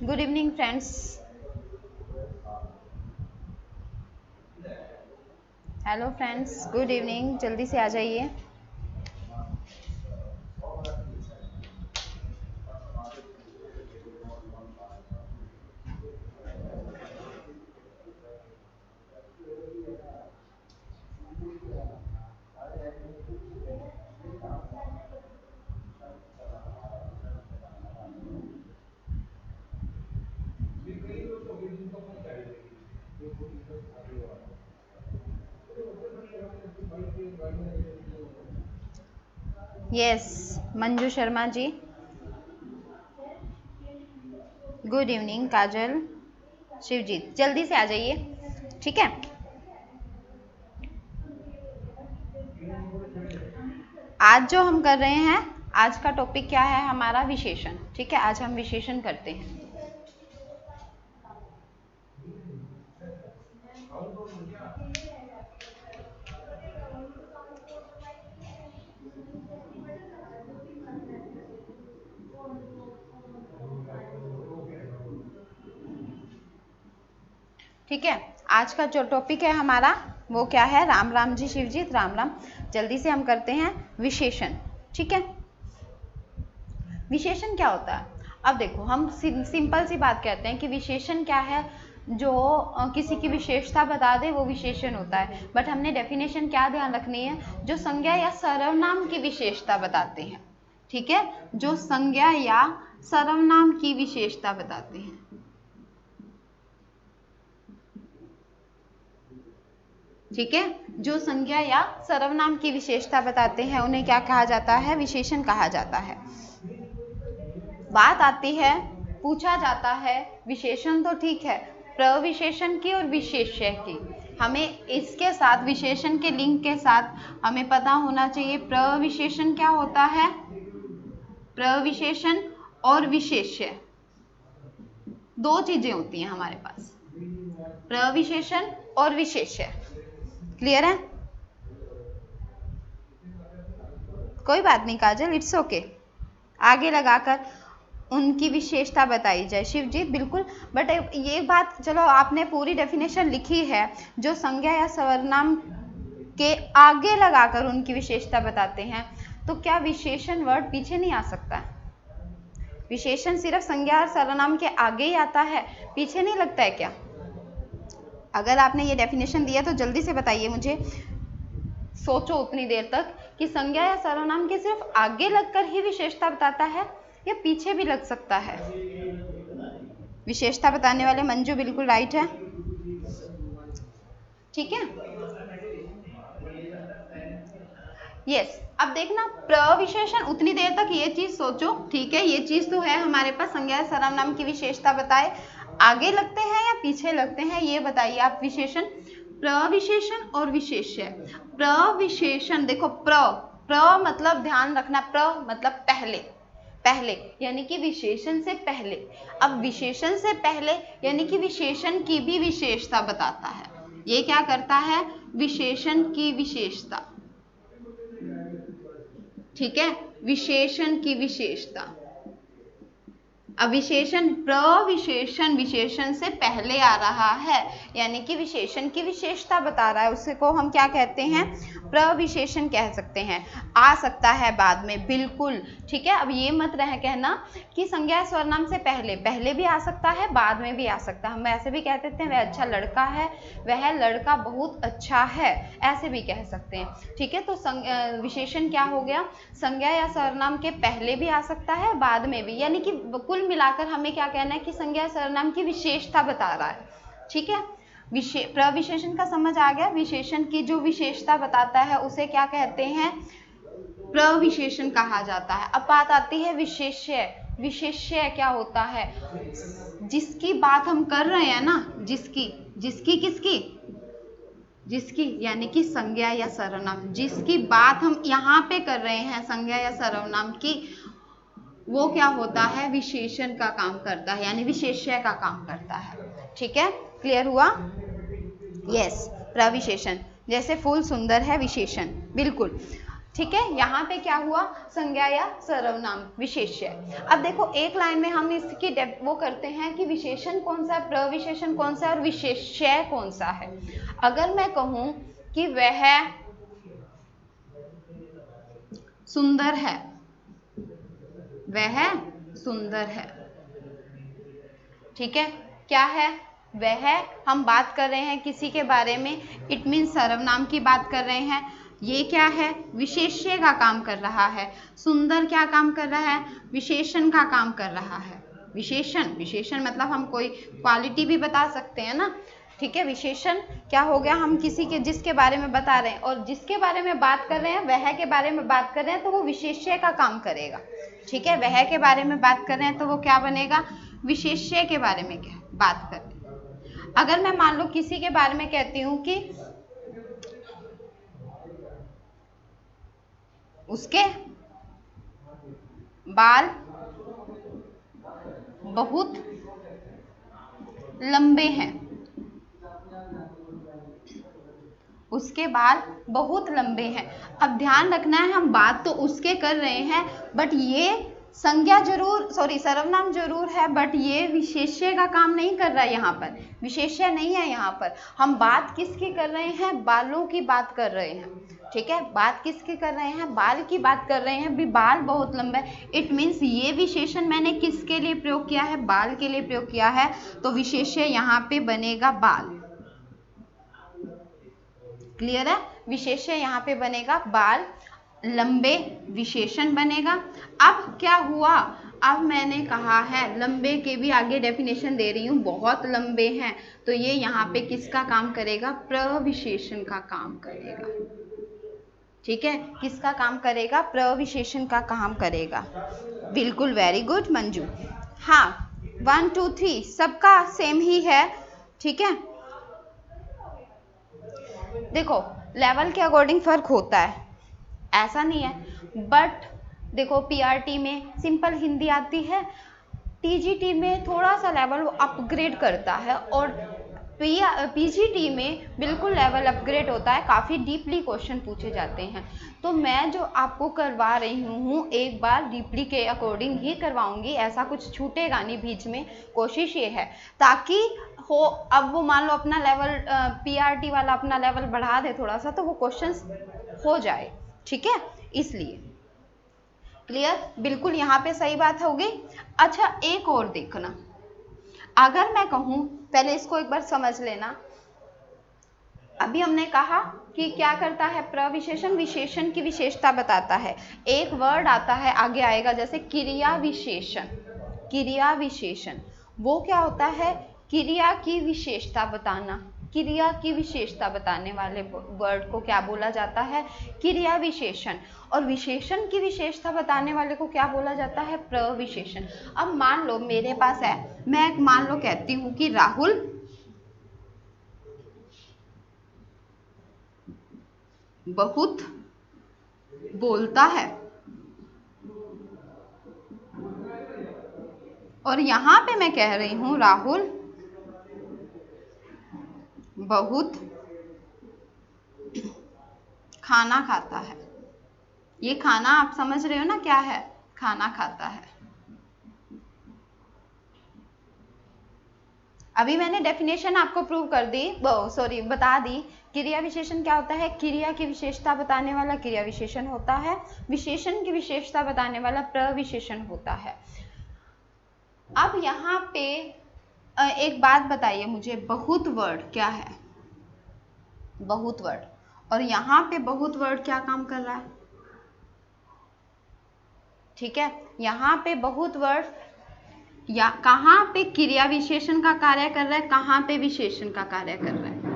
Good evening friends. Hello friends, good evening. जल्दी से आ जाइए। Yes, Manju Sharma ji. Good evening काजल, शिवजीत। जल्दी से आ जाइए, ठीक है। आज जो हम कर रहे हैं, आज का टॉपिक क्या है हमारा? विशेषण। ठीक है, आज हम विशेषण करते हैं। ठीक है, आज का जो टॉपिक है हमारा वो क्या है? राम राम जी, शिवजीत राम राम। जल्दी से हम करते हैं विशेषण। ठीक है, विशेषण क्या होता है? अब देखो, हम सिंपल सी बात कहते हैं कि विशेषण क्या है? जो किसी की विशेषता बता दे वो विशेषण होता है। बट हमने डेफिनेशन क्या ध्यान रखनी है? जो संज्ञा या सर्वनाम की विशेषता बताते हैं। ठीक है, जो संज्ञा या सर्वनाम की विशेषता बताते हैं। ठीक है, जो संज्ञा या सर्वनाम की विशेषता बताते हैं उन्हें क्या कहा जाता है? विशेषण कहा जाता है। बात आती है, पूछा जाता है, विशेषण तो ठीक है, प्रविशेषण की और विशेष्य की। हमें इसके साथ, विशेषण के लिंक के साथ हमें पता होना चाहिए प्रविशेषण क्या होता है। प्रविशेषण और विशेष्य दो चीजें होती हैं हमारे पास, प्रविशेषण और विशेष्य। क्लियर है? कोई बात नहीं काजल, इट्स ओके। आगे लगाकर उनकी विशेषता बताई जाए। शिवजीत बिल्कुल, बट ये बात, चलो आपने पूरी डेफिनेशन लिखी है, जो संज्ञा या सर्वनाम के आगे लगाकर उनकी विशेषता बताते हैं, तो क्या विशेषण वर्ड पीछे नहीं आ सकता? विशेषण सिर्फ संज्ञा और सर्वनाम के आगे ही आता है, पीछे नहीं लगता है क्या? अगर आपने ये डेफिनेशन दिया तो जल्दी से बताइए मुझे। सोचो उतनी देर तक कि संज्ञा या सर्वनाम के सिर्फ आगे लगकर ही विशेषता बताता है या पीछे भी लग सकता है? विशेषता बताने वाले मंजू बिल्कुल राइट है। ठीक है, यस। अब देखना, प्रविशेषण, उतनी देर तक ये चीज सोचो। ठीक है, ये चीज तो है हमारे पास, संज्ञा या सर्वनाम की विशेषता बताए, आगे लगते हैं या पीछे लगते हैं ये बताइए आप। विशेषण, प्रविशेषण और विशेष्य। प्रविशेषण, देखो प्र मतलब, ध्यान रखना, प्र मतलब पहले, पहले यानी कि विशेषण से पहले। अब विशेषण से पहले यानी कि विशेषण की भी विशेषता बताता है। ये क्या करता है? विशेषण की विशेषता। ठीक है, विशेषण की विशेषता। अब विशेषण, प्रविशेषण विशेषण से पहले आ रहा है यानी कि विशेषण की विशेषता बता रहा है, उसको हम क्या कहते हैं? प्रविशेषण कह सकते हैं। आ सकता है बाद में, बिल्कुल ठीक है। अब ये मत रह कहना कि संज्ञा सर्वनाम से पहले, पहले भी आ सकता है, बाद में भी आ सकता है। हम ऐसे भी कह देते हैं वह अच्छा लड़का है, वह लड़का बहुत अच्छा है, ऐसे भी कह सकते हैं। ठीक है, तो विशेषण क्या हो गया? संज्ञा या सर्वनाम के पहले भी आ सकता है, बाद में भी, यानी कि कुल मिलाकर हमें क्या कहना है कि संज्ञा सर्वनाम की विशेषता बता रहा है। ठीक है, प्रविशेषण का समझ आ गया। विशेषण की जो विशेषता बताता है उसे क्या कहते हैं? प्रविशेषण कहा जाता है। अब बात आती है विशेष्य। विशेष्य क्या होता है? जिसकी बात हम कर रहे हैं ना, जिसकी, जिसकी किसकी? जिसकी यानी कि संज्ञा या सर्वनाम, जिसकी बात हम यहाँ पे कर रहे हैं संज्ञा या सर्वनाम की, वो क्या होता है? विशेषण का काम करता है, यानी विशेष्य का काम करता है। ठीक है, क्लियर हुआ? यस, प्रविशेषण। जैसे फूल सुंदर है, विशेषण, बिल्कुल। ठीक है, यहाँ पे क्या हुआ, संज्ञा या सर्वनाम विशेष्य। अब देखो एक लाइन में हम इसकी वो करते हैं कि विशेषण कौन सा है, प्रविशेषण कौन सा है और विशेष्य कौन सा है। अगर मैं कहूं कि वह सुंदर है, वह सुंदर है, ठीक है, क्या है, वह, हम बात कर रहे हैं किसी के बारे में, इट मीन सर्वनाम की बात कर रहे हैं। ये क्या है, विशेष्य का काम कर रहा है। सुंदर क्या काम कर रहा है, विशेषण का काम कर रहा है। विशेषण, विशेषण मतलब हम कोई क्वालिटी भी बता सकते हैं ना, ठीक है। विशेषण क्या हो गया, हम किसी के, जिसके बारे में बता रहे हैं और जिसके बारे में बात कर रहे हैं, वह के बारे में बात कर रहे हैं, तो वो विशेष्य का काम करेगा, ठीक है। वह के बारे में बात कर रहे हैं तो वो क्या बनेगा, विशेष्य के बारे में क्या बात कर रहे हैं। अगर मैं मान लो किसी के बारे में कहती हूं कि उसके बाल बहुत लंबे हैं, उसके बाल बहुत लंबे हैं। अब ध्यान रखना है, हम बात तो उसके कर रहे हैं, बट ये संज्ञा जरूर, सॉरी सर्वनाम जरूर है, बट ये विशेष्य का काम नहीं कर रहा है। यहाँ पर विशेष्य नहीं है, यहाँ पर हम बात किसकी कर रहे हैं, बालों की बात कर रहे हैं, ठीक है। बात किसकी कर रहे हैं, बाल की बात कर रहे हैं, भी बाल बहुत लंबे। इट मीन्स ये विशेषण मैंने किसके लिए प्रयोग किया है, बाल के लिए प्रयोग किया है, तो विशेष्य यहाँ पे बनेगा बाल। क्लियर है, विशेष्य यहाँ पे बनेगा बाल, लंबे विशेषण बनेगा। अब क्या हुआ, अब मैंने कहा है लंबे के भी आगे डेफिनेशन दे रही हूँ, बहुत लंबे हैं, तो ये यहाँ पे किसका काम करेगा, प्रविशेषण का काम करेगा, ठीक है। किसका काम करेगा, प्रविशेषण का काम करेगा। बिल्कुल, वेरी गुड मंजू। हाँ 1 2 3 सबका सेम ही है, ठीक है। देखो लेवल के अकॉर्डिंग फर्क होता है, ऐसा नहीं है, बट देखो पीआरटी में सिंपल हिंदी आती है, टीजीटी में थोड़ा सा लेवल अपग्रेड करता है, और पीजीटी में बिल्कुल लेवल अपग्रेड होता है, काफ़ी डीपली क्वेश्चन पूछे जाते हैं। तो मैं जो आपको करवा रही हूँ एक बार डीपली के अकॉर्डिंग ही करवाऊंगी, ऐसा कुछ छूटेगा नहीं बीच में। कोशिश ये है ताकि हो, अब वो मान लो अपना लेवल पीआरटी वाला अपना लेवल बढ़ा दे थोड़ा सा, तो वो क्वेश्चंस हो जाए, ठीक है, इसलिए। क्लियर, बिल्कुल यहाँ पे सही बात होगी। अच्छा एक और देखना, अगर मैं कहूँ, पहले इसको एक बार समझ लेना। अभी हमने कहा कि क्या करता है, प्रविशेषण विशेषण की विशेषता बताता है। एक वर्ड आता है आगे आएगा, जैसे क्रिया विशेषण, क्रिया विशेषण वो क्या होता है, क्रिया की विशेषता बताना, क्रिया की विशेषता बताने वाले वर्ड को क्या बोला जाता है, क्रिया विशेषण। और विशेषण की विशेषता बताने वाले को क्या बोला जाता है, प्रविशेषण। अब मान लो मेरे पास है, मैं मान लो कहती हूँ कि राहुल बहुत बोलता है, और यहां पे मैं कह रही हूं राहुल बहुत खाना खाता है। ये खाना आप समझ रहे हो ना क्या है, खाना खाता है। अभी मैंने डेफिनेशन आपको प्रूव कर दी, सॉरी बता दी। क्रिया विशेषण क्या होता है, क्रिया की विशेषता बताने वाला क्रिया विशेषण होता है, विशेषण की विशेषता बताने वाला प्रविशेषण होता है। अब यहाँ पे एक बात बताइए मुझे, बहुत वर्ड क्या है, बहुत वर्ड, और यहाँ पे बहुत वर्ड क्या काम कर रहा है, ठीक है। यहाँ पे बहुत वर्ड या कहाँ पे क्रिया विशेषण का कार्य कर रहा है, कहाँ पे विशेषण का कार्य कर रहा है।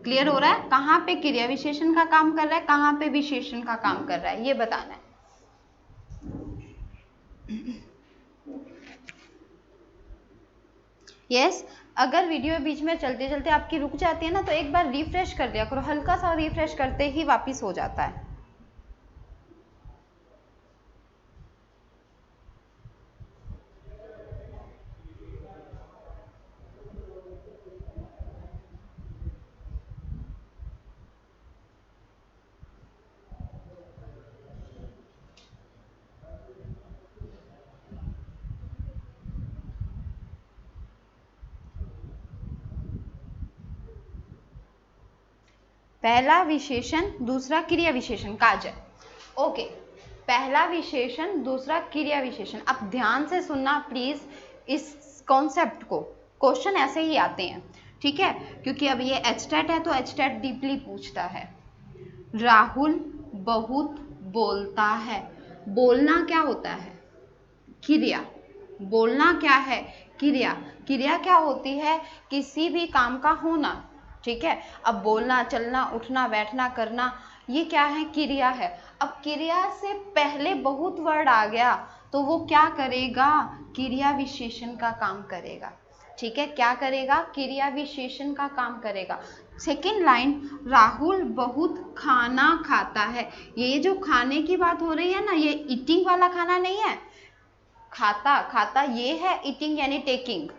क्लियर हो रहा है, कहाँ पे क्रिया विशेषण का काम कर रहा है, कहाँ पे विशेषण का काम कर रहा है, ये बताना है। यस अगर वीडियो बीच में चलते चलते आपकी रुक जाती है ना, तो एक बार रिफ्रेश कर दिया करो, हल्का सा रिफ्रेश करते ही वापस हो जाता है। पहला विशेषण दूसरा क्रिया विशेषण। काजल, ओके, पहला विशेषण दूसरा क्रिया विशेषण। अब ध्यान से सुनना प्लीज इस कॉन्सेप्ट को, क्वेश्चन ऐसे ही आते हैं, ठीक है, क्योंकि अब ये एचटेट है तो एचटेट डीपली पूछता है। राहुल बहुत बोलता है। बोलना क्या होता है? क्रिया। बोलना क्या है? क्रिया। क्रिया क्या होती है? किसी भी काम का होना, ठीक है। अब बोलना, चलना, उठना, बैठना, करना, ये क्या है? क्रिया है। अब क्रिया से पहले बहुत वर्ड आ गया तो वो क्या करेगा? क्रिया विशेषण का काम करेगा, ठीक है। क्या करेगा? क्रिया विशेषण का काम करेगा। सेकेंड लाइन, राहुल बहुत खाना खाता है। ये जो खाने की बात हो रही है ना, ये ईटिंग वाला खाना नहीं है। खाता, खाता ये है ईटिंग यानी टेकिंग,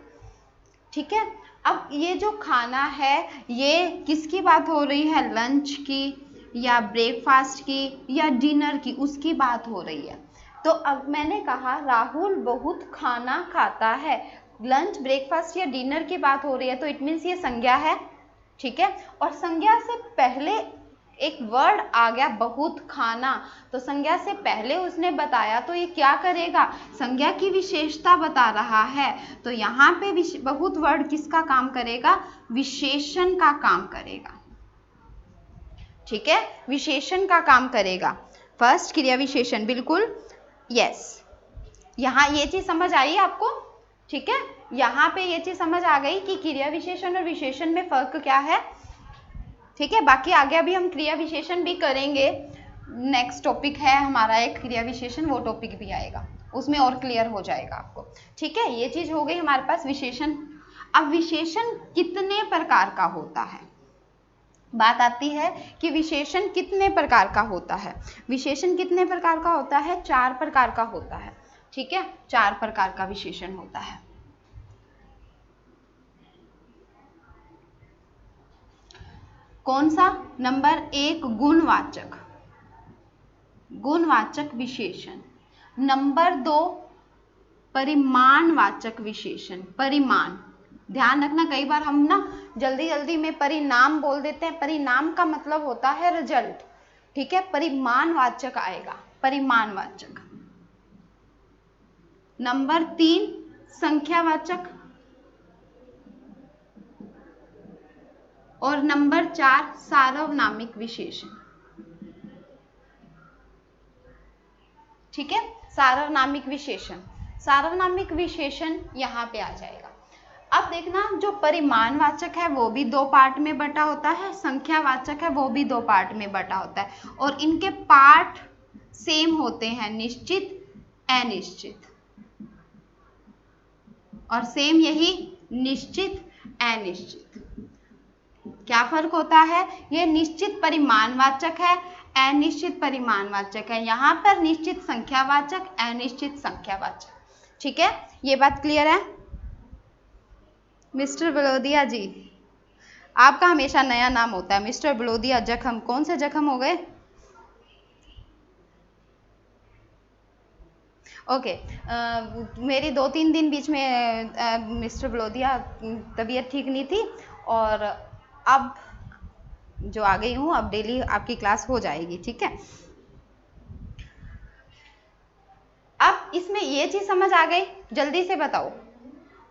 ठीक है। अब ये जो खाना है ये किसकी बात हो रही है? लंच की या ब्रेकफास्ट की या डिनर की, उसकी बात हो रही है। तो अब मैंने कहा राहुल बहुत खाना खाता है, लंच, ब्रेकफास्ट या डिनर की बात हो रही है, तो इट मीन्स ये संज्ञा है, ठीक है। और संज्ञा से पहले एक वर्ड आ गया बहुत खाना, तो संज्ञा से पहले उसने बताया तो ये क्या करेगा? संज्ञा की विशेषता बता रहा है, तो यहाँ पे बहुत वर्ड किसका काम करेगा? विशेषण का काम करेगा, ठीक है, विशेषण का काम करेगा। फर्स्ट क्रिया विशेषण, बिल्कुल यस। यहाँ ये चीज समझ आई आपको, ठीक है। यहाँ पे ये चीज समझ आ गई कि क्रिया विशेषण और विशेषण में फर्क क्या है, ठीक है। बाकी आगे अभी हम क्रिया विशेषण भी करेंगे, नेक्स्ट टॉपिक है हमारा एक क्रिया विशेषण, वो टॉपिक भी आएगा, उसमें और क्लियर हो जाएगा आपको, ठीक है। ये चीज हो गई हमारे पास विशेषण। अब विशेषण कितने प्रकार का होता है? बात आती है कि विशेषण कितने प्रकार का होता है। विशेषण कितने प्रकार का होता है? 4 प्रकार का होता है, ठीक है। 4 प्रकार का विशेषण होता है। कौन सा? नंबर 1 गुणवाचक, गुणवाचक विशेषण। नंबर 2 परिमाणवाचक विशेषण। परिमाण, ध्यान रखना, कई बार हम ना जल्दी जल्दी में परिणाम बोल देते हैं, परिणाम का मतलब होता है रिजल्ट, ठीक है। परिमाणवाचक आएगा, परिमाणवाचक। नंबर 3 संख्यावाचक, और नंबर 4 सार्वनामिक विशेषण, ठीक है। सार्वनामिक विशेषण, सार्वनामिक विशेषण यहाँ पे आ जाएगा। अब देखना, जो परिमाणवाचक है वो भी 2 पार्ट में बटा होता है, संख्यावाचक है वो भी 2 पार्ट में बटा होता है, और इनके पार्ट सेम होते हैं, निश्चित, अनिश्चित, और सेम यही निश्चित, अनिश्चित। क्या फर्क होता है? ये निश्चित परिमाणवाचक है, अनिश्चित परिमाणवाचक है। यहाँ पर निश्चित संख्यावाचक, अनिश्चित संख्यावाचक, ठीक है। ये बात क्लियर है? मिस्टर बलोदिया जी, आपका हमेशा नया नाम होता है मिस्टर बलोदिया। जख्म, कौन से जख्म हो गए? ओके, मेरी 2-3 दिन बीच में मिस्टर बलोदिया तबीयत ठीक नहीं थी, और अब जो आ गई हूँ, अब डेली आपकी क्लास हो जाएगी, ठीक है। अब इसमें ये चीज समझ आ गई, जल्दी से बताओ,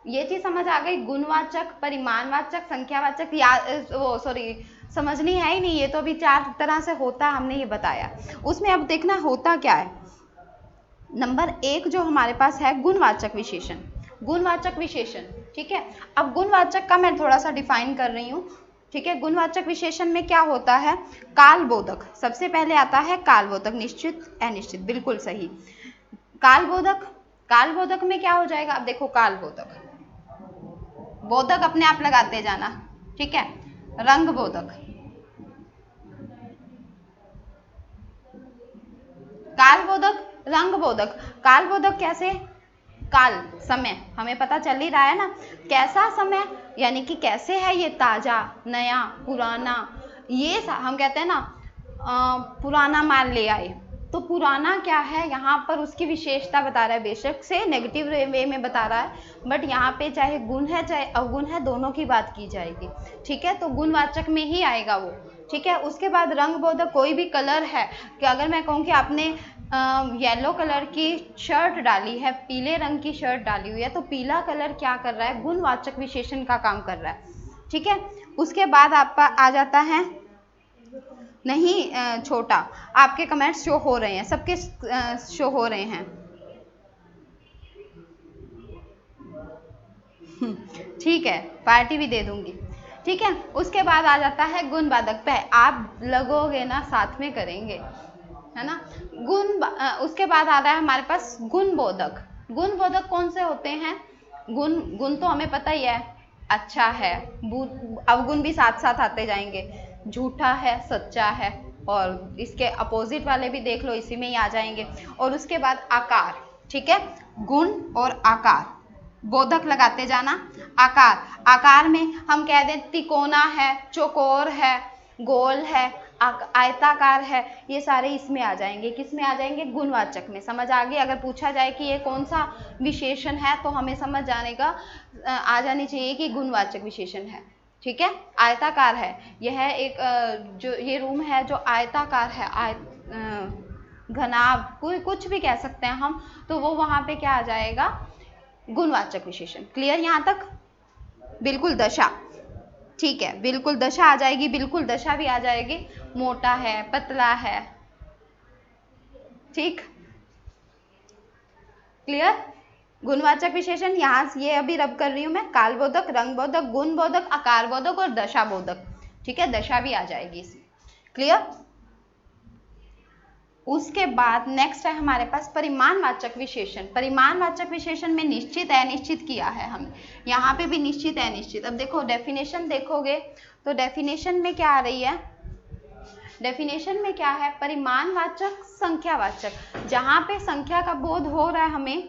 ये चीज समझ आ गई? गुणवाचक, परिमाणवाचक, संख्यावाचक, या वो सॉरी, समझनी है ही नहीं, ये तो अभी 4 तरह से होता, हमने ये बताया। उसमें अब देखना होता क्या है। नंबर 1 जो हमारे पास है गुणवाचक विशेषण, गुणवाचक विशेषण, ठीक है। अब गुणवाचक का मैं थोड़ा सा डिफाइन कर रही हूँ, ठीक है। गुणवाचक विशेषण में क्या होता है? कालबोधक, सबसे पहले आता है कालबोधक, निश्चित, अनिश्चित, बिल्कुल सही। कालबोधक, कालबोधक में क्या हो जाएगा? अब देखो, कालबोधक, बोधक अपने आप लगाते जाना, ठीक है। रंग बोधक, कालबोधक, रंग बोधक। कालबोधक कैसे? काल, समय, हमें पता चल ही रहा है ना, कैसा समय, यानी कि कैसे है ये, ताजा, नया, पुराना, ये हम कहते हैं ना पुराना माल ले आए, तो पुराना क्या है, यहाँ पर उसकी विशेषता बता रहा है, बेशक से नेगेटिव वे में बता रहा है, बट यहाँ पे चाहे गुण है चाहे अवगुण है, दोनों की बात की जाएगी, ठीक है। तो गुणवाचक में ही आएगा वो, ठीक है। उसके बाद रंग बोधक कोई भी कलर है, कि अगर मैं कहूँ कि आपने येलो कलर की शर्ट डाली है, पीले रंग की शर्ट डाली हुई है, तो पीला कलर क्या कर रहा है, गुणवाचक विशेषण का काम कर रहा है। ठीक है। उसके बाद आपका आ जाता है, नहीं छोटा, आपके कमेंट्स शो हो रहे हैं, सबके शो हो रहे हैं। ठीक है, पार्टी भी दे दूंगी। ठीक है। उसके बाद आ जाता है गुणवाचक पे, आप लगोगे ना साथ में करेंगे, है ना। उसके बाद आ रहा है हमारे पास गुणबोधक। गुणबोधक कौन से होते हैं? गुण तो हमें पता ही है, अच्छा है, अवगुण भी साथ साथ आते जाएंगे, झूठा है, सच्चा है, और इसके अपोजिट वाले भी देख लो, इसी में ही आ जाएंगे। और उसके बाद आकार। ठीक है, गुण और आकार, बोधक लगाते जाना। आकार में हम कह दें तिकोना है, चौकोर है, गोल है, आयताकार है, ये सारे इसमें आ जाएंगे। किस में आ जाएंगे? गुणवाचक में। समझ आ गई? अगर पूछा जाए कि ये कौन सा विशेषण है, तो हमें समझ आ जानी चाहिए कि गुणवाचक विशेषण है। ठीक है। आयताकार है, यह एक जो ये रूम है जो आयताकार है, घनाभ, कुछ भी कह सकते हैं हम, तो वो वहां पे क्या आ जाएगा? गुणवाचक विशेषण। क्लियर यहां तक? बिल्कुल दशा, ठीक है, बिल्कुल दशा आ जाएगी, बिल्कुल दशा भी आ जाएगी। मोटा है, पतला है, ठीक, क्लियर। गुणवाचक विशेषण यहाँ ये अभी रब कर रही हूं मैं, कालबोधक, रंगबोधक, गुणबोधक, आकारबोधक और दशाबोधक। ठीक है, दशा भी आ जाएगी इसमें। क्लियर। उसके बाद नेक्स्ट है हमारे पास परिमाणवाचक विशेषण। परिमाणवाचक विशेषण में निश्चित अनिश्चित किया है हमने, यहाँ पे भी निश्चित अनिश्चित। अब देखो डेफिनेशन देखोगे तो डेफिनेशन में क्या आ रही है? डेफिनेशन में क्या है? परिमाणवाचक, संख्यावाचक। जहां पे संख्या का बोध हो रहा है हमें,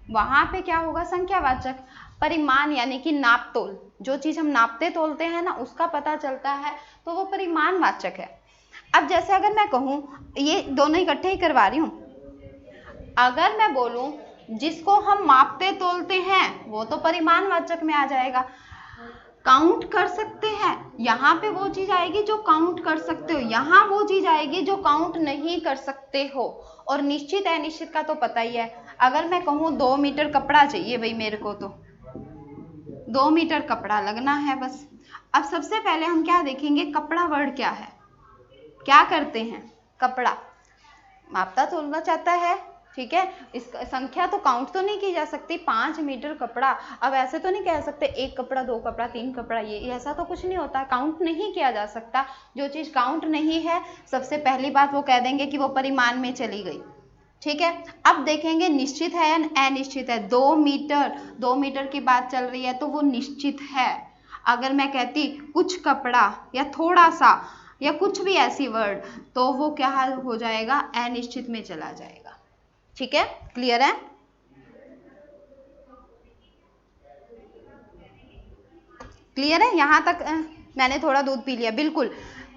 वहां पे क्या होगा? संख्यावाचक। परिमाण यानी कि नाप तोल, जो चीज हम नापते तोलते हैं ना, उसका पता चलता है, तो वो परिमाणवाचक है। अब जैसे अगर मैं कहूं, ये दोनों इकट्ठे ही करवा रही हूं, अगर मैं बोलूं जिसको हम मापते तोलते हैं वो तो परिमाणवाचक में आ जाएगा। काउंट कर सकते हैं, यहाँ पे वो चीज आएगी जो काउंट कर सकते हो, यहाँ वो चीज आएगी जो काउंट नहीं कर सकते हो। और निश्चित अनिश्चित का तो पता ही है, अगर मैं कहूँ 2 मीटर कपड़ा चाहिए भाई मेरे को, तो 2 मीटर कपड़ा लगना है बस। अब सबसे पहले हम क्या देखेंगे? कपड़ा वर्ड क्या है, क्या करते हैं? कपड़ा मापता तोलना चाहता है, ठीक है। इस संख्या तो काउंट तो नहीं की जा सकती, 5 मीटर कपड़ा। अब ऐसे तो नहीं कह सकते 1 कपड़ा, 2 कपड़ा, 3 कपड़ा, ये ऐसा तो कुछ नहीं होता, काउंट नहीं किया जा सकता। जो चीज काउंट नहीं है, सबसे पहली बात वो कह देंगे कि वो परिमाण में चली गई। ठीक है। अब देखेंगे निश्चित है या अनिश्चित है। 2 मीटर की बात चल रही है तो वो निश्चित है। अगर मैं कहती कुछ कपड़ा या थोड़ा सा या कुछ भी ऐसी वर्ड, तो वो क्या हो जाएगा? अनिश्चित में चला जाएगा। ठीक है, क्लियर है? क्लियर है यहां तक? मैंने थोड़ा दूध पी लिया, बिल्कुल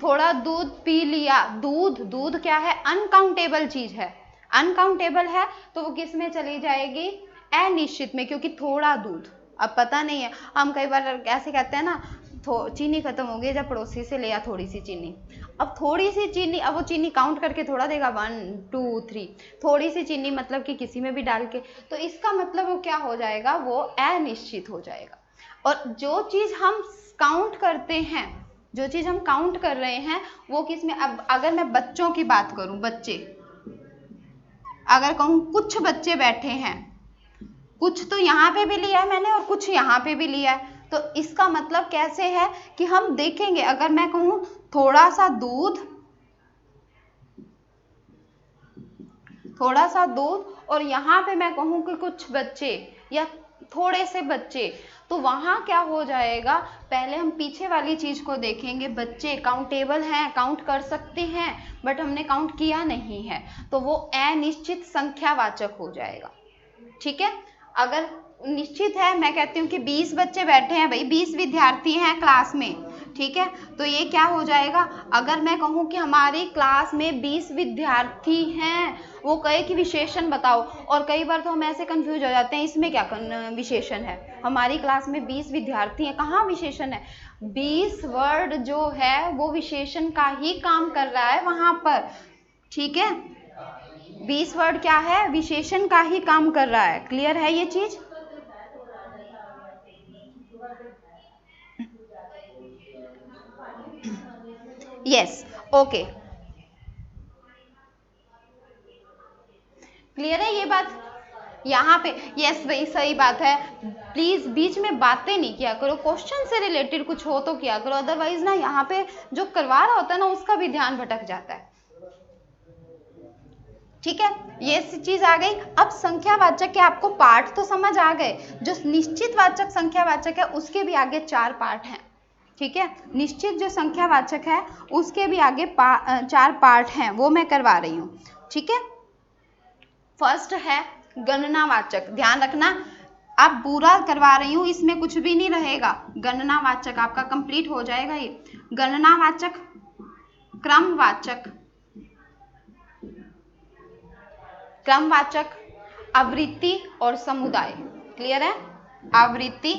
थोड़ा दूध पी लिया। दूध क्या है? अनकाउंटेबल चीज है। अनकाउंटेबल है तो वो किस में चली जाएगी? अनिश्चित में, क्योंकि थोड़ा दूध, अब पता नहीं है। हम कई बार ऐसे कहते हैं ना, चीनी खत्म हो गई, जब पड़ोसी से ले आ थोड़ी सी चीनी। अब थोड़ी सी चीनी, अब वो चीनी काउंट करके थोड़ा देगा 1 2 3, थोड़ी सी चीनी मतलब कि किसी में भी डाल के, तो इसका मतलब वो क्या हो जाएगा? वो अनिश्चित हो जाएगा। और जो चीज हम काउंट करते हैं, जो चीज हम काउंट कर रहे हैं, वो किस में? अब अगर मैं बच्चों की बात करूं, बच्चे, अगर कहूं कुछ बच्चे बैठे हैं, कुछ तो यहाँ पे भी लिया है मैंने और कुछ यहाँ पे भी लिया है, तो इसका मतलब कैसे है कि हम देखेंगे, अगर मैं कहूं थोड़ा सा दूध और यहाँ पे मैं कहूं कि कुछ बच्चे या थोड़े से बच्चे, तो वहां क्या हो जाएगा? पहले हम पीछे वाली चीज को देखेंगे। बच्चे काउंटेबल हैं, काउंट कर सकते हैं, बट हमने काउंट किया नहीं है, तो वो अनिश्चित संख्यावाचक हो जाएगा। ठीक है। अगर निश्चित है, मैं कहती हूँ कि 20 बच्चे बैठे हैं भाई, 20 विद्यार्थी हैं क्लास में, ठीक है, तो ये क्या हो जाएगा, अगर मैं कहूँ कि हमारी क्लास में 20 विद्यार्थी हैं, वो कहे कि विशेषण बताओ, और कई बार तो हम ऐसे कंफ्यूज हो जाते हैं इसमें क्या विशेषण है, हमारी क्लास में 20 विद्यार्थी हैं, कहाँ विशेषण है, 20 वर्ड जो है वो विशेषण का ही काम कर रहा है वहां पर, ठीक है, 20 वर्ड क्या है, विशेषण का ही काम कर रहा है। क्लियर है ये चीज? यस, ओके, क्लियर है ये बात? यहाँ पे यस भाई सही बात है, प्लीज बीच में बातें नहीं किया करो, क्वेश्चन से रिलेटेड कुछ हो तो किया करो, अदरवाइज ना यहाँ पे जो करवा रहा होता है ना उसका भी ध्यान भटक जाता है। ठीक है, ये चीज आ गई। अब संख्यावाचक के आपको पार्ट तो समझ आ गए, जो निश्चित वाचक संख्यावाचक है उसके भी आगे 4 पार्ट हैं। ठीक है, निश्चित जो संख्यावाचक है उसके भी आगे 4 पार्ट हैं, वो मैं करवा रही हूँ। ठीक है, फर्स्ट है गणनावाचक, ध्यान रखना आप पूरा करवा रही हूँ, इसमें कुछ भी नहीं रहेगा, गणनावाचक आपका कंप्लीट हो जाएगा ये। गणनावाचक, क्रमवाचक, क्रमवाचक, आवृत्ति और समुदाय। क्लियर है? आवृत्ति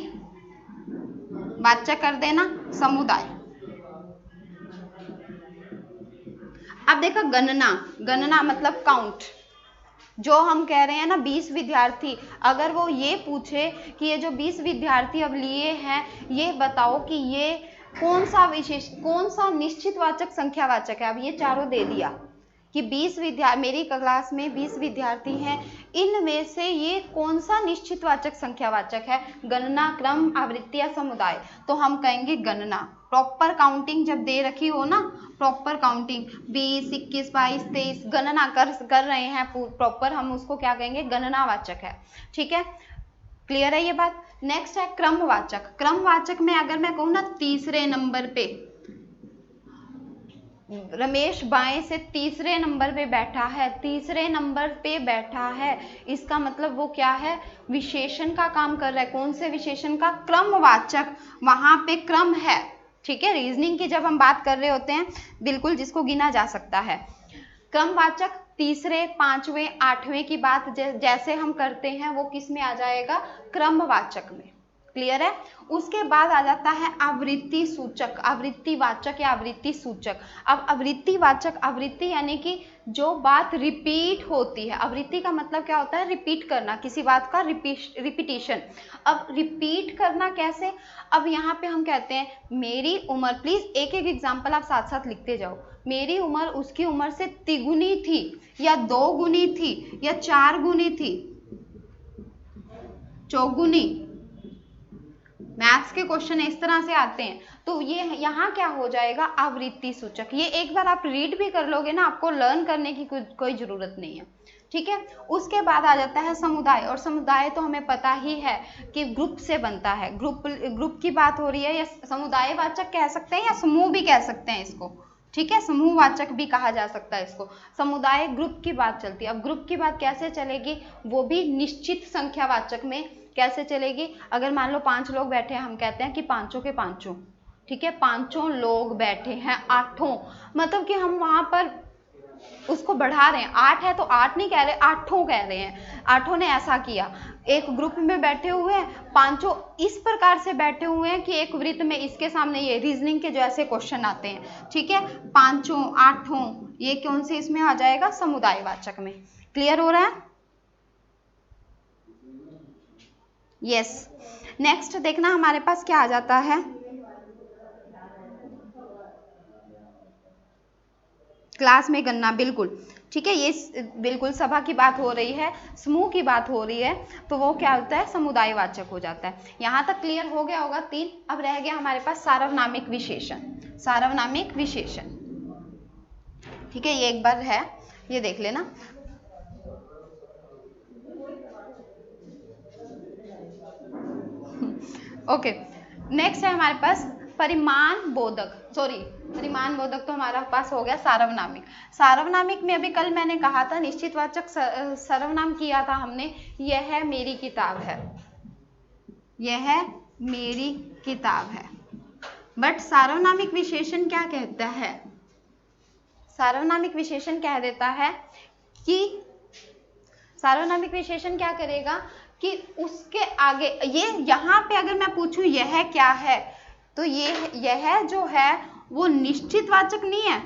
वाचक कर देना, समुदाय। अब देखो गणना, गणना मतलब काउंट, जो हम कह रहे हैं ना 20 विद्यार्थी, अगर वो ये पूछे कि ये जो 20 विद्यार्थी अब लिए हैं ये बताओ कि ये कौन सा निश्चित वाचक संख्यावाचक है, अब ये चारों दे दिया कि 20 मेरी क्लास में 20 विद्यार्थी हैं, इनमें से ये कौन सा निश्चित वाचक संख्यावाचक है, गणना, क्रम, आवृत्ति या समुदाय, तो हम कहेंगे गणना। प्रॉपर काउंटिंग जब दे रखी हो ना, प्रॉपर काउंटिंग 20, 21, 22, 23 गणना कर रहे हैं प्रॉपर, हम उसको क्या कहेंगे, गणनावाचक है। ठीक है, क्लियर है ये बात? नेक्स्ट है क्रमवाचक। क्रमवाचक में अगर मैं कहूँ ना तीसरे नंबर पे, रमेश बाएं से तीसरे नंबर पे बैठा है, तीसरे नंबर पे बैठा है, इसका मतलब वो क्या है, विशेषण का काम कर रहा है। कौन से विशेषण का? क्रमवाचक, वहां पे क्रम है। ठीक है, रीजनिंग की जब हम बात कर रहे होते हैं बिल्कुल जिसको गिना जा सकता है। क्रमवाचक तीसरे, पांचवें, आठवें की बात जैसे हम करते हैं वो किस में आ जाएगा, क्रमवाचक में। क्लियर है? उसके बाद आ जाता है आवृत्ति सूचक, आवृत्ति वाचक या आवृत्ति सूचक। अब आवृत्ति वाचक, आवृत्ति यानी कि जो बात रिपीट होती है, आवृत्ति का मतलब क्या होता है, रिपीट करना, किसी बात का रिपीटिशन। अब रिपीट करना कैसे, अब यहाँ पे हम कहते हैं मेरी उम्र, प्लीज एक एक एग्जाम्पल आप साथ साथ लिखते जाओ, मेरी उम्र उसकी उम्र से तिगुनी थी या 2 गुनी थी या 4 गुनी थी, चौगुनी। मैथ्स के क्वेश्चन इस तरह से आते हैं, तो ये यहाँ क्या हो जाएगा, आवृत्ति सूचक। ये एक बार आप रीड भी कर लोगे ना, आपको लर्न करने की कोई जरूरत नहीं है। ठीक है, उसके बाद आ जाता है समुदाय, और समुदाय तो हमें पता ही है कि ग्रुप से बनता है, ग्रुप की बात हो रही है, या समुदाय वाचक कह सकते हैं या समूह भी कह सकते हैं इसको। ठीक है, समूहवाचक भी कहा जा सकता है इसको। समुदाय ग्रुप की बात चलती है। अब ग्रुप की बात कैसे चलेगी, वो भी निश्चित संख्यावाचक में कैसे चलेगी, अगर मान लो 5 लोग बैठे हैं, हम कहते हैं कि पांचों के पांचों। ठीक है, 5 लोग बैठे हैं, 8, मतलब कि हम वहां पर उसको बढ़ा रहे हैं, 8 है तो 8 नहीं कह रहे, 8 कह रहे हैं, 8 ने ऐसा किया। एक ग्रुप में बैठे हुए हैं, 5 इस प्रकार से बैठे हुए हैं कि एक वृत्त में, इसके सामने ये रीजनिंग के जो ऐसे क्वेश्चन आते हैं। ठीक है, 5, 8, ये कौन से इसमें आ जाएगा, समुदायवाचक में। क्लियर हो रहा है? यस, नेक्स्ट देखना हमारे पास क्या आ जाता है, क्लास में गणना। बिल्कुल ठीक है, ये बिल्कुल सभा की बात हो रही है, समूह की बात हो रही है, तो वो क्या होता है, समुदायवाचक हो जाता है। यहाँ तक क्लियर हो गया होगा 3। अब रह गया हमारे पास सार्वनामिक विशेषण, सार्वनामिक विशेषण। ठीक है, ये एक बार है, ये देख लेना। ओके, नेक्स्ट है हमारे पास परिमाण बोधक, सॉरी परिमाण बोधक तो हमारा पास हो गया सार्वनामिक। सार्वनामिक में अभी कल मैंने कहा था निश्चितवाचक सर्वनाम किया था हमने, यह है मेरी किताब है, यह मेरी किताब है। बट सार्वनामिक विशेषण क्या कहता है, सार्वनामिक विशेषण कह देता है कि सार्वनामिक विशेषण क्या करेगा कि उसके आगे ये, यहाँ पे अगर मैं पूछूं यह क्या है, तो यह जो है वो निश्चित वाचक नहीं है,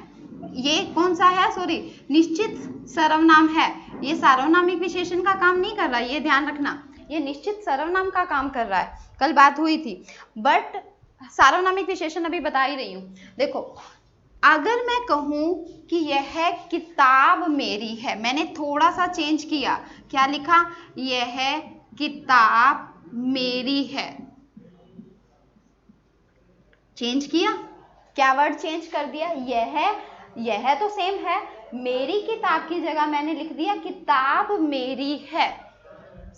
ये कौन सा है, सॉरी, निश्चित सर्वनाम है। ये सार्वनामिक विशेषण का काम नहीं कर रहा, ये ध्यान रखना, ये निश्चित सर्वनाम का काम कर रहा है, कल बात हुई थी। बट सार्वनामिक विशेषण अभी बता ही रही हूं। देखो, अगर मैं कहूं कि यह किताब मेरी है, मैंने थोड़ा सा चेंज किया, क्या लिखा, यह किताब मेरी है, चेंज किया, क्या वर्ड चेंज कर दिया, यह तो सेम है, मेरी किताब की जगह मैंने लिख दिया किताब मेरी है।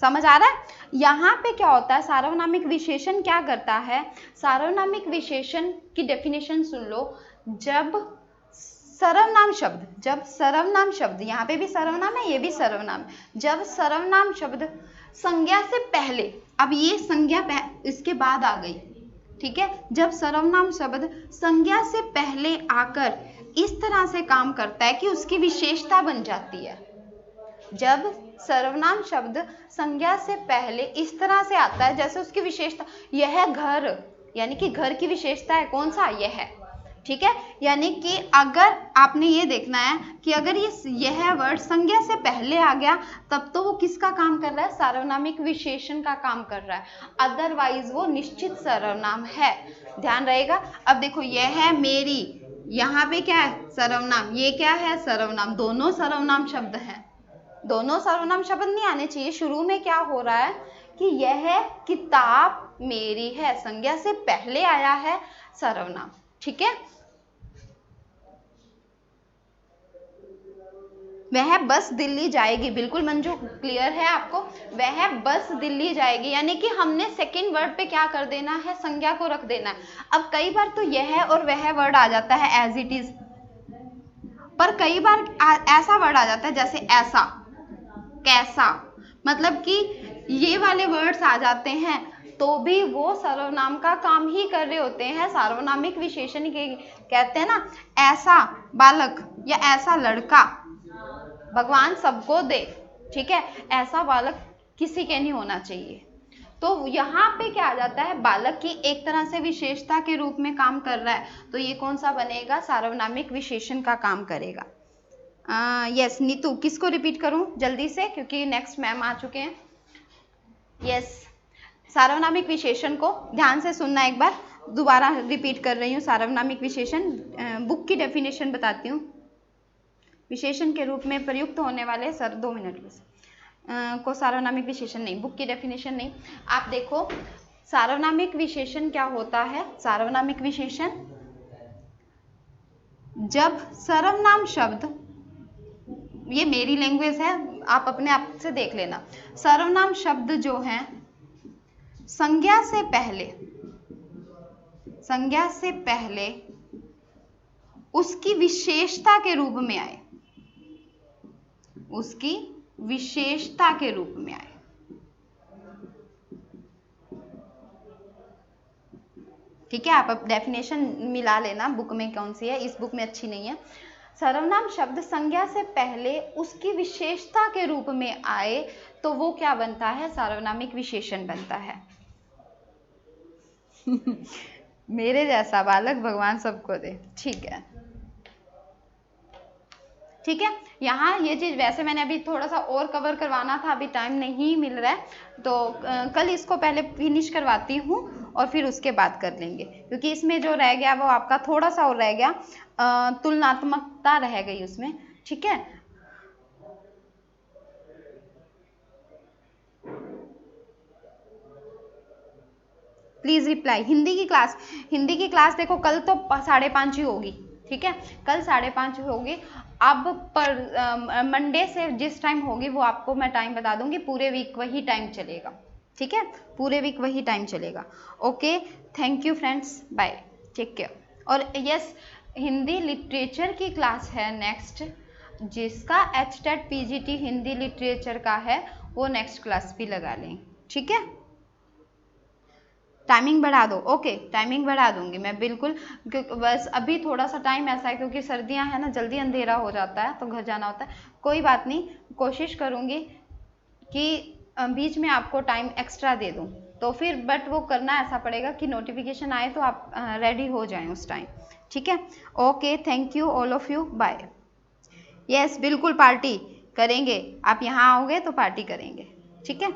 समझ आ रहा है? यहाँ पे क्या होता है, सार्वनामिक विशेषण क्या करता है, सार्वनामिक विशेषण की डेफिनेशन सुन लो। जब सर्वनाम शब्द, यहाँ पे भी सर्वनाम है, ये भी सर्वनाम, जब सर्वनाम शब्द संज्ञा से पहले, अब ये संज्ञा इसके बाद आ गई, ठीक है, जब सर्वनाम शब्द संज्ञा से पहले आकर इस तरह से काम करता है कि उसकी विशेषता बन जाती है, जब सर्वनाम शब्द संज्ञा से पहले इस तरह से आता है जैसे उसकी विशेषता, यह घर, यानी कि घर की विशेषता है, कौन सा, यह, ठीक है, यानी कि अगर आपने ये देखना है कि अगर यह वर्ड संज्ञा से पहले आ गया तब तो वो किसका काम कर रहा है, सार्वनामिक विशेषण का काम कर रहा है, अदरवाइज वो निश्चित सर्वनाम है, ध्यान रहेगा। अब देखो, यह है मेरी, यहाँ पे क्या है, सर्वनाम, ये क्या है, सर्वनाम, दोनों सर्वनाम शब्द हैं, दोनों सर्वनाम शब्द नहीं आने चाहिए। शुरू में क्या हो रहा है कि यह किताब मेरी है, संज्ञा से पहले आया है सर्वनाम, ठीक है। वह बस दिल्ली जाएगी, बिल्कुल मंजू, क्लियर है आपको, वह बस दिल्ली जाएगी, यानी कि हमने सेकंड वर्ड पे क्या कर देना है, संज्ञा को रख देना है। अब कई बार तो यह और वह वर्ड आ जाता है एज इट इज, पर कई बार ऐसा वर्ड आ जाता है जैसे ऐसा, कैसा, मतलब कि ये वाले वर्ड्स आ जाते हैं तो भी वो सर्वनाम का काम ही कर रहे होते हैं, सार्वनामिक विशेषण के कहते हैं ना, ऐसा बालक या ऐसा लड़का भगवान सबको दे, ठीक है, ऐसा बालक किसी के नहीं होना चाहिए। तो यहाँ पे क्या आ जाता है, बालक की एक तरह से विशेषता के रूप में काम कर रहा है, तो ये कौन सा बनेगा, सार्वनामिक विशेषण का काम करेगा। यस नीतू, किसको रिपीट करूं जल्दी से, क्योंकि नेक्स्ट मैम आ चुके हैं। यस, सार्वनामिक विशेषण को ध्यान से सुनना, एक बार दोबारा रिपीट कर रही हूँ। सार्वनामिक विशेषण, बुक की डेफिनेशन बताती हूँ। विशेषण के रूप में प्रयुक्त होने वाले, सर 2 मिनट बस, को सार्वनामिक विशेषण नहीं, बुक की डेफिनेशन नहीं। आप देखो, सार्वनामिक विशेषण क्या होता है, सार्वनामिक विशेषण जब सर्वनाम शब्द, ये मेरी लैंग्वेज है, आप अपने आप से देख लेना, सर्वनाम शब्द जो हैं संज्ञा से पहले उसकी विशेषता के रूप में आए, उसकी विशेषता के रूप में आए, ठीक है। आप अब डेफिनेशन मिला लेना, बुक में कौन सी है, इस बुक में अच्छी नहीं है। सर्वनाम शब्द संज्ञा से पहले उसकी विशेषता के रूप में आए तो वो क्या बनता है, सार्वनामिक विशेषण बनता है। मेरे जैसा बालक भगवान सबको दे, ठीक है, ठीक है। यहाँ ये चीज वैसे मैंने अभी थोड़ा सा और कवर करवाना था, अभी टाइम नहीं मिल रहा है, तो कल इसको पहले फिनिश करवाती हूँ और फिर उसके बाद कर लेंगे, क्योंकि इसमें जो रह गया वो आपका थोड़ा सा और रह गया, तुलनात्मकता रह गई उसमें, ठीक है। Please reply. हिंदी की क्लास देखो कल तो 5:30 ही होगी, ठीक है, कल 5:30 होगी। अब पर मंडे से जिस टाइम होगी वो आपको मैं टाइम बता दूंगी, पूरे वीक वही टाइम चलेगा, ठीक है, पूरे वीक वही टाइम चलेगा। Okay, thank you friends, bye, take care. और यस, हिंदी लिटरेचर की क्लास है नेक्स्ट, जिसका HTET PGT हिंदी लिटरेचर का है, वो नेक्स्ट क्लास भी लगा लें, ठीक है। टाइमिंग बढ़ा दो, ओके टाइमिंग बढ़ा दूंगी मैं बिल्कुल, बस अभी थोड़ा सा टाइम ऐसा है क्योंकि सर्दियां हैं ना, जल्दी अंधेरा हो जाता है तो घर जाना होता है। कोई बात नहीं, कोशिश करूंगी कि बीच में आपको टाइम एक्स्ट्रा दे दूं, तो फिर बट वो करना ऐसा पड़ेगा कि नोटिफिकेशन आए तो आप रेडी हो जाएं उस टाइम, ठीक है। Okay, thank you all of you, bye. Yes बिल्कुल पार्टी करेंगे, आप यहाँ आओगे तो पार्टी करेंगे, ठीक है।